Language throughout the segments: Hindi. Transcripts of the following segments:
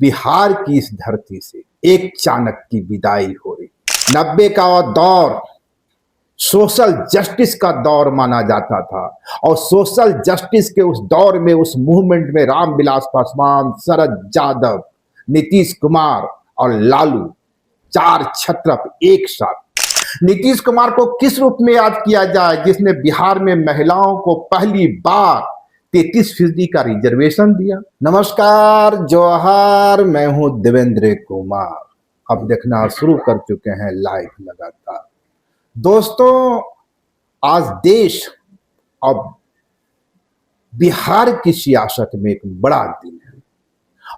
बिहार की इस धरती से एक चाणक्य की विदाई हो रही। 90 का वह दौर सोशल जस्टिस का दौर माना जाता था और सोशल जस्टिस के उस दौर में, उस मूवमेंट में रामविलास पासवान, शरद यादव, नीतीश कुमार और लालू, चार छत्रप एक साथ। नीतीश कुमार को किस रूप में याद किया जाए जिसने बिहार में महिलाओं को पहली बार 33% का रिजर्वेशन दिया। नमस्कार, जोहार, मैं हूं देवेंद्र कुमार। अब देखना शुरू कर चुके हैं लाइव लगातार। दोस्तों, आज देश और बिहार की सियासत में एक बड़ा दिन है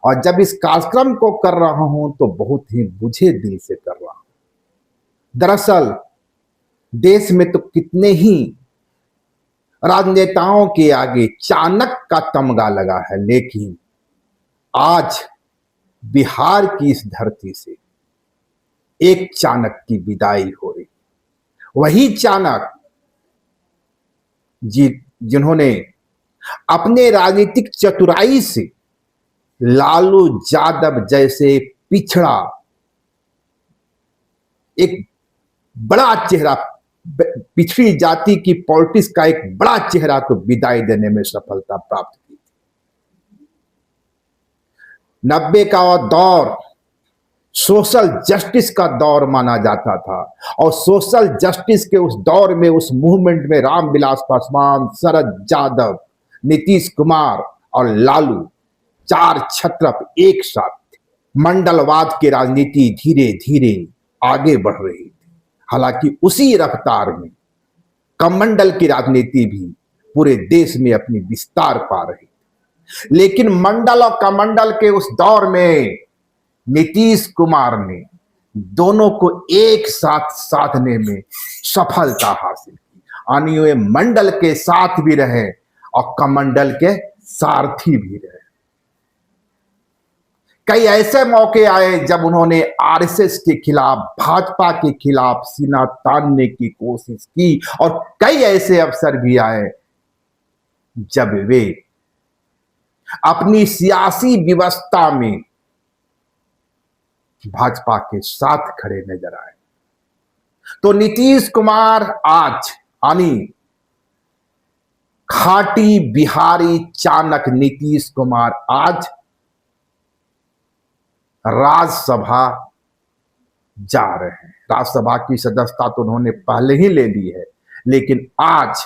और जब इस कार्यक्रम को कर रहा हूं तो बहुत ही बुझे दिल से कर रहा हूं। दरअसल देश में तो कितने ही राजनेताओं के आगे चाणक्य का तमगा लगा है, लेकिन आज बिहार की इस धरती से एक चाणक्य की विदाई हो रही। वही चाणक्य जिन्होंने अपने राजनीतिक चतुराई से लालू यादव जैसे पिछड़ा एक बड़ा चेहरा, पिछड़ी जाति की पॉलिटिक्स का एक बड़ा चेहरा को विदाई देने में सफलता प्राप्त की थी। 90 का वह दौर सोशल जस्टिस का दौर माना जाता था और सोशल जस्टिस के उस दौर में, उस मूवमेंट में रामविलास पासवान, शरद यादव, नीतीश कुमार और लालू, चार छत्रप एक साथ थे। मंडलवाद की राजनीति धीरे धीरे आगे बढ़ रही थी। हालांकि उसी रफ्तार में कमंडल की राजनीति भी पूरे देश में अपनी विस्तार पा रही थी। लेकिन मंडल और कमंडल के उस दौर में नीतीश कुमार ने दोनों को एक साथ साधने में सफलता हासिल की। यानी वे मंडल के साथ भी रहे और कमंडल के सारथी भी रहे। कई ऐसे मौके आए जब उन्होंने आरएसएस के खिलाफ, भाजपा के खिलाफ सीना तानने की कोशिश की और कई ऐसे अवसर भी आए जब वे अपनी सियासी व्यवस्था में भाजपा के साथ खड़े नजर आए। तो नीतीश कुमार आज, यानी खाटी बिहारी चाणक्य नीतीश कुमार आज राज्यसभा जा रहे हैं। राज्यसभा की सदस्यता तो उन्होंने पहले ही ले ली है, लेकिन आज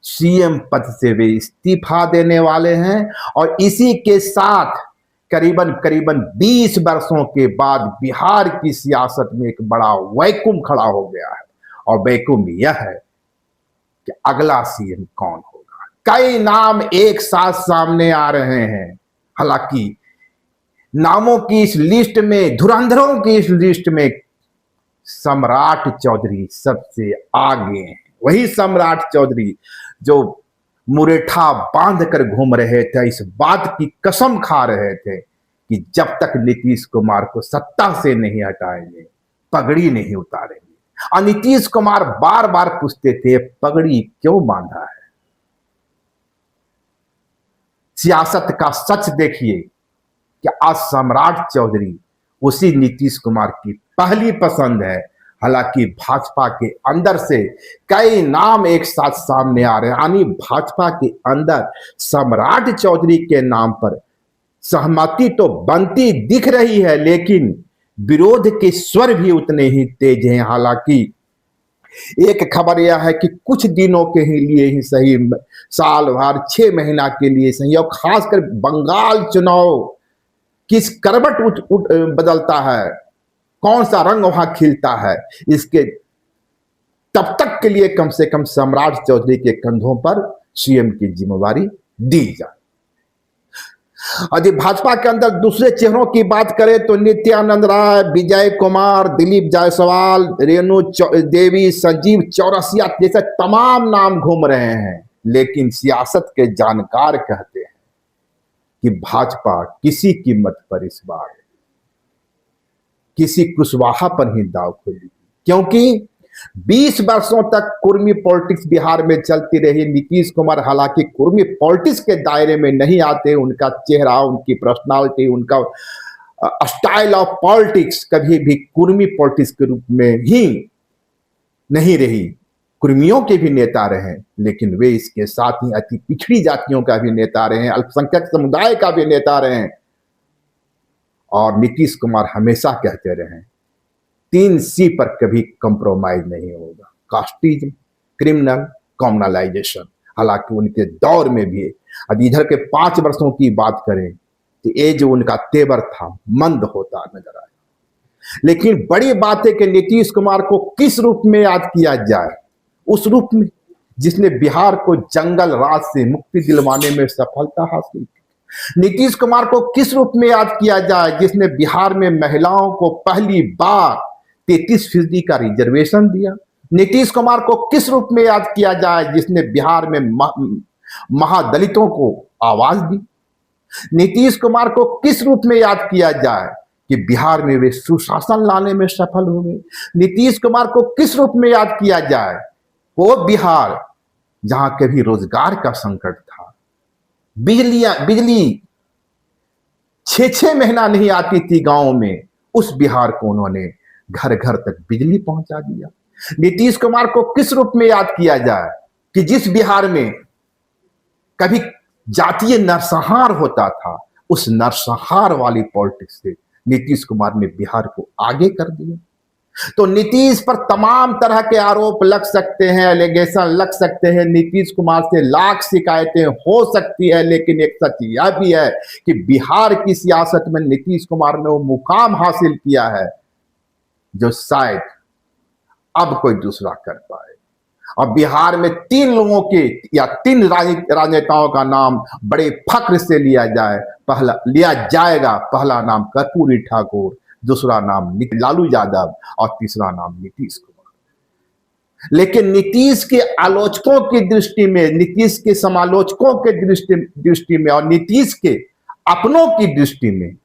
सीएम पद से वे इस्तीफा देने वाले हैं और इसी के साथ करीबन 20 वर्षों के बाद बिहार की सियासत में एक बड़ा वैक्यूम खड़ा हो गया है। और वैक्यूम यह है कि अगला सीएम कौन होगा। कई नाम एक साथ सामने आ रहे हैं। हालांकि नामों की इस लिस्ट में, धुरंधरों की इस लिस्ट में सम्राट चौधरी सबसे आगे हैं। वही सम्राट चौधरी जो मुरेठा बांध कर घूम रहे थे, इस बात की कसम खा रहे थे कि जब तक नीतीश कुमार को सत्ता से नहीं हटाएंगे, पगड़ी नहीं उतारेंगे। और नीतीश कुमार बार बार पूछते थे, पगड़ी क्यों बांधा है। सियासत का सच देखिए कि आज सम्राट चौधरी उसी नीतीश कुमार की पहली पसंद है। हालांकि भाजपा के अंदर से कई नाम एक साथ सामने आ रहे हैं। यानी भाजपा के अंदर सम्राट चौधरी के नाम पर सहमति तो बनती दिख रही है, लेकिन विरोध के स्वर भी उतने ही तेज हैं। हालांकि एक खबर यह है कि कुछ दिनों के ही लिए ही सही, साल भर 6 महीना के लिए सही, और खासकर बंगाल चुनाव किस करवट बदलता है, कौन सा रंग वहां खिलता है, इसके तब तक के लिए कम से कम सम्राट चौधरी के कंधों पर सीएम की जिम्मेवारी दी जाए। यदि भाजपा के अंदर दूसरे चेहरों की बात करें तो नित्यानंद राय, विजय कुमार, दिलीप जायसवाल, रेणु देवी, संजीव चौरसिया जैसे तमाम नाम घूम रहे हैं। लेकिन सियासत के जानकार कहते हैं कि भाजपा किसी कीमत पर इस बार किसी कुशवाहा पर ही दाव खोलेगी, क्योंकि 20 वर्षों तक कुर्मी पॉलिटिक्स बिहार में चलती रही। नीतीश कुमार हालांकि कुर्मी पॉलिटिक्स के दायरे में नहीं आते, उनका चेहरा, उनकी पर्सनालिटी, उनका स्टाइल ऑफ पॉलिटिक्स कभी भी कुर्मी पॉलिटिक्स के रूप में ही नहीं रही। कुर्मियों के भी नेता रहे, लेकिन वे इसके साथ ही अति पिछड़ी जातियों का भी नेता रहे, अल्पसंख्यक समुदाय का भी नेता रहे। और नीतीश कुमार हमेशा कहते रहे 3C पर कभी कंप्रोमाइज नहीं होगा, कास्टिज्म, क्रिमिनल, कॉम्युनलाइजेशन। हालांकि उनके दौर में भी, अब इधर के 5 वर्षों की बात करें तो ये जो उनका तेवर था मंद होता नजर आया। लेकिन बड़ी बात है कि नीतीश कुमार को किस रूप में याद किया जाए, उस रूप में जिसने बिहार को जंगल राज से मुक्ति दिलवाने में सफलता हासिल की। नीतीश कुमार को किस रूप में याद किया जाए, जिसने बिहार में महिलाओं को पहली बार 33% का रिजर्वेशन दिया। नीतीश कुमार को किस रूप में याद किया जाए, जिसने बिहार में महादलितों को आवाज दी। नीतीश कुमार को किस रूप में याद किया जाए कि बिहार में वे सुशासन लाने में सफल हुए। नीतीश कुमार को किस रूप में याद किया जाए, वो बिहार जहां कभी रोजगार का संकट था, बिजली 6 महीना नहीं आती थी गांव में, उस बिहार को उन्होंने घर घर तक बिजली पहुंचा दिया। नीतीश कुमार को किस रूप में याद किया जाए कि जिस बिहार में कभी जातीय नरसंहार होता था, उस नरसंहार वाली पॉलिटिक्स से नीतीश कुमार ने बिहार को आगे कर दिया। तो नीतीश पर तमाम तरह के आरोप लग सकते हैं, एलिगेशन लग सकते हैं, नीतीश कुमार से लाख शिकायतें हो सकती है, लेकिन एक सच यह भी है कि बिहार की सियासत में नीतीश कुमार ने वो मुकाम हासिल किया है जो शायद अब कोई दूसरा कर पाए। और बिहार में 3 लोगों के या 3 राजनेताओं का नाम बड़े फक्र से लिया जाएगा। पहला नाम कर्पूरी ठाकुर, दूसरा नाम लालू यादव और तीसरा नाम नीतीश कुमार। लेकिन नीतीश के आलोचकों की दृष्टि में, नीतीश के समालोचकों के दृष्टि में और नीतीश के अपनों की दृष्टि में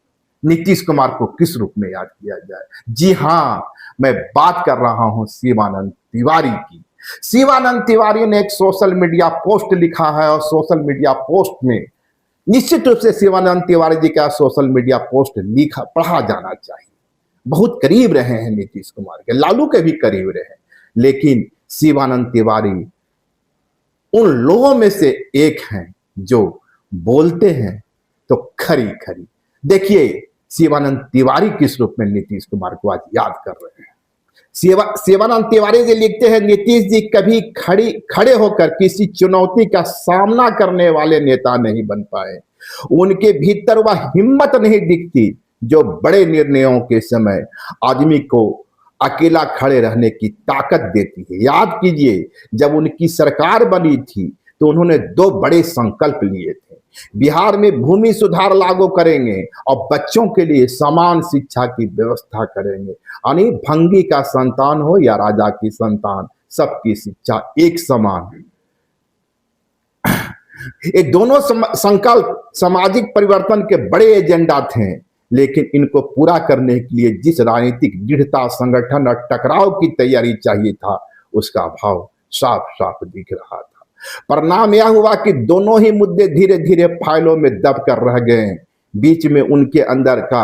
नीतीश कुमार को किस रूप में याद किया जाए? जी हां, मैं बात कर रहा हूं शिवानंद तिवारी की। शिवानंद तिवारी ने एक सोशल मीडिया पोस्ट लिखा है और सोशल मीडिया पोस्ट में निश्चित रूप से शिवानंद तिवारी जी का सोशल मीडिया पोस्ट पढ़ा जाना चाहिए। बहुत करीब रहे हैं नीतीश कुमार के, लालू के भी करीब रहे, लेकिन शिवानंद तिवारी उन लोगों में से एक हैं जो बोलते हैं तो खरी खरी। देखिए शिवानंद तिवारी किस रूप में नीतीश कुमार को आज याद कर रहे हैं। शिवानंद तिवारी जी लिखते हैं, नीतीश जी कभी खड़े होकर किसी चुनौती का सामना करने वाले नेता नहीं बन पाए। उनके भीतर वह हिम्मत नहीं दिखती जो बड़े निर्णयों के समय आदमी को अकेला खड़े रहने की ताकत देती है। याद कीजिए, जब उनकी सरकार बनी थी तो उन्होंने 2 बड़े संकल्प लिए थे। बिहार में भूमि सुधार लागू करेंगे और बच्चों के लिए समान शिक्षा की व्यवस्था करेंगे, यानी भंगी का संतान हो या राजा की संतान, सबकी शिक्षा एक समान है। ये दोनों संकल्प सामाजिक परिवर्तन के बड़े एजेंडा थे, लेकिन इनको पूरा करने के लिए जिस राजनीतिक दृढ़ता, संगठन और टकराव की तैयारी चाहिए था, उसका अभाव साफ साफ दिख रहा था। परिणाम यह हुआ कि दोनों ही मुद्दे धीरे धीरे फाइलों में दब कर रह गए। बीच में उनके अंदर का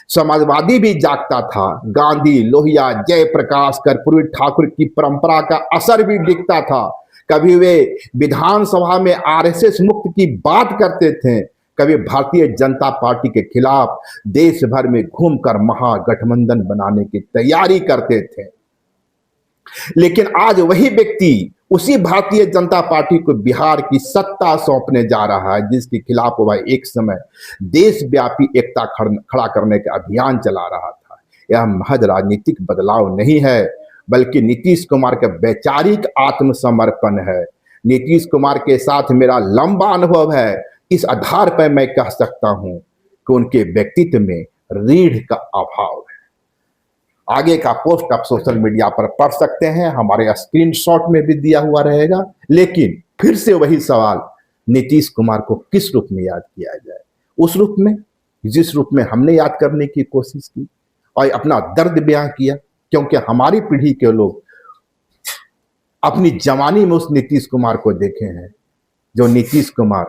समाजवादी भी जागता था। गांधी, लोहिया, जयप्रकाश, कर्पूरी ठाकुर की परंपरा का असर भी दिखता था। कभी वे विधानसभा में आरएसएस मुक्त की बात करते थे, कभी भारतीय जनता पार्टी के खिलाफ देश भर में घूमकर महागठबंधन बनाने की तैयारी करते थे। लेकिन आज वही व्यक्ति उसी भारतीय जनता पार्टी को बिहार की सत्ता सौंपने जा रहा है, जिसके खिलाफ वह एक समय देशव्यापी एकता खड़ा करने का अभियान चला रहा था। यह महज राजनीतिक बदलाव नहीं है, बल्कि नीतीश कुमार का वैचारिक आत्मसमर्पण है। नीतीश कुमार के साथ मेरा लंबा अनुभव है। इस आधार पर मैं कह सकता हूं कि उनके व्यक्तित्व में रीढ़ का अभाव है। आगे का पोस्ट आप सोशल मीडिया पर पढ़ सकते हैं, हमारे स्क्रीनशॉट में भी दिया हुआ रहेगा। लेकिन फिर से वही सवाल, नीतीश कुमार को किस रूप में याद किया जाए? उस रूप में जिस रूप में हमने याद करने की कोशिश की और अपना दर्द बयां किया, क्योंकि हमारी पीढ़ी के लोग अपनी जवानी में उस नीतीश कुमार को देखे हैं जो नीतीश कुमार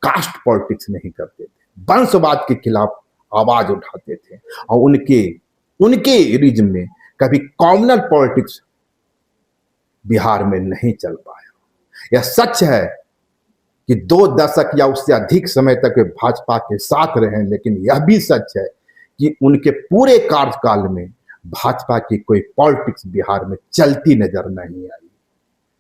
कास्ट पॉलिटिक्स नहीं करते थे, वंशवाद के खिलाफ आवाज उठाते थे और उनके रिज्म में कभी कॉमनल पॉलिटिक्स बिहार में नहीं चल पाया। यह सच है कि 2 दशक या उससे अधिक समय तक वे भाजपा के साथ रहे, लेकिन यह भी सच है कि उनके पूरे कार्यकाल में भाजपा की कोई पॉलिटिक्स बिहार में चलती नजर नहीं आई।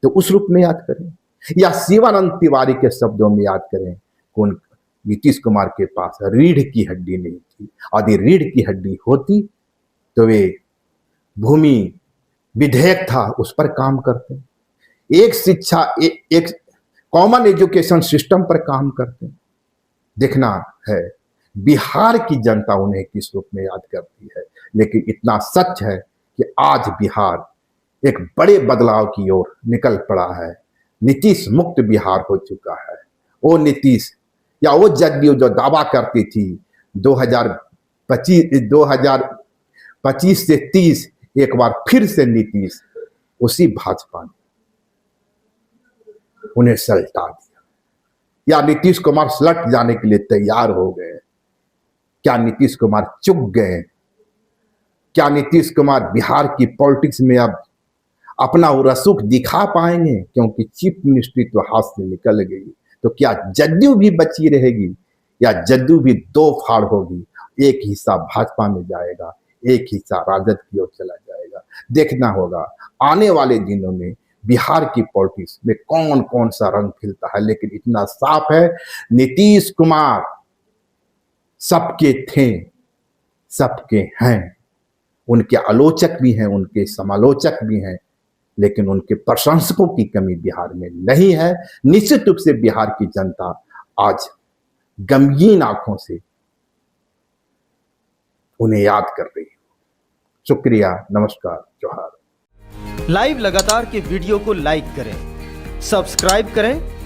तो उस रूप में याद करें या शिवानंद तिवारी के शब्दों में याद करें, कौन नीतीश कुमार के पास रीढ़ की हड्डी नहीं थी। यदि रीढ़ की हड्डी होती तो वे भूमि विधेयक था उस पर काम करते, एक शिक्षा एक कॉमन एजुकेशन सिस्टम पर काम करते। देखना है बिहार की जनता उन्हें किस रूप में याद करती है। लेकिन इतना सच है कि आज बिहार एक बड़े बदलाव की ओर निकल पड़ा है। नीतीश मुक्त बिहार हो चुका है। वो नीतीश या वो जदयू जो दावा करती थी 2025 से 30 एक बार फिर से नीतीश, उसी भाजपा ने उन्हें सलटा दिया। या नीतीश कुमार सलट जाने के लिए तैयार हो गए? क्या नीतीश कुमार चुक गए? क्या नीतीश कुमार बिहार की पॉलिटिक्स में अब अपना रसूख दिखा पाएंगे? क्योंकि चीफ मिनिस्ट्री तो हाथ से निकल गई, तो क्या जदयू भी बची रहेगी या जदयू भी 2 फाड़ होगी? एक हिस्सा भाजपा में जाएगा, एक हिस्सा राजद की ओर चला जाएगा। देखना होगा आने वाले दिनों में बिहार की पॉलिटिक्स में कौन कौन सा रंग खिलता है। लेकिन इतना साफ है, नीतीश कुमार सबके थे, सबके हैं। उनके आलोचक भी हैं, उनके समालोचक भी हैं, लेकिन उनके प्रशंसकों की कमी बिहार में नहीं है। निश्चित रूप से बिहार की जनता आज गमगीन आंखों से उन्हें याद कर रही है। शुक्रिया, नमस्कार, जोहार। लाइव लगातार के वीडियो को लाइक करें, सब्सक्राइब करें